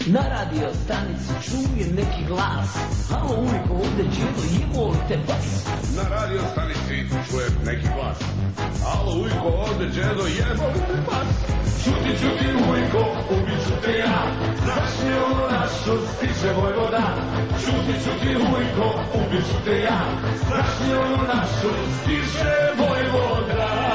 Na radio stanici čujem neki glas. Halo, ujko, ovde Đedo, jebovite vas. Na radio stanici čujem neki glas. Halo, ujko, ovde Đedo, jebovite vas. Čuti, čuti, ujko, ubiću te ja. Znaš li ono našu stiže Vojvoda? Čuti, čuti, ujko, ubiću te ja. Znaš li ono našu stiže Vojvoda?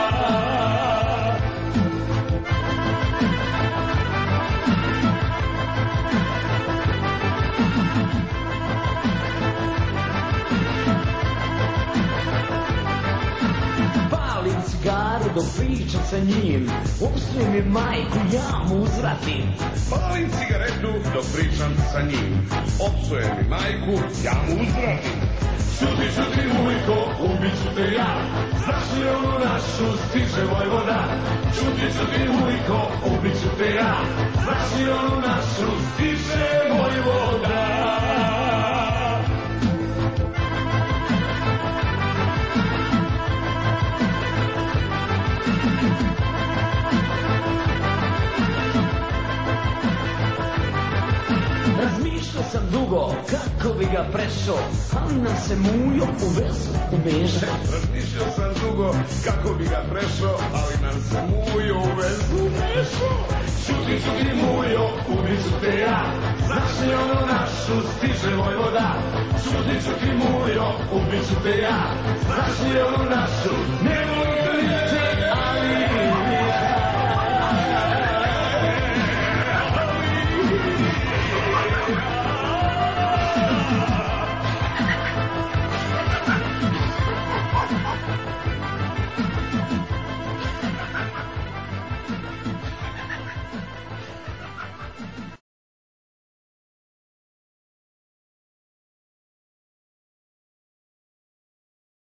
Palim cigaru dok pričam sa njim. Opsuje mi majku, ja mu uzvratim. Palim cigaretu dok pričam sa njim. Opsuje mi majku, ja mu uzvratim. Čuti, čuti, ujko, ubiću te ja. Znaš li onu našu stiže Vojvoda? Čuti, čuti, ujko, ubiću te ja. Znaš li onu našu stiže Vojvoda? Razmišljao sam dugo kako bi ga prešao, ali nam se mujo u vezu ubeže. Razmišljao sam dugo kako bi ga prešao, ali nam se mujo u vezu umešao. Šuti, šuti mujo, ubiću te ja, znaš li ono našu stiže Vojvoda. Šuti, šuti mujo, ubiću te ja, znaš li ono našu, ne volim te, ali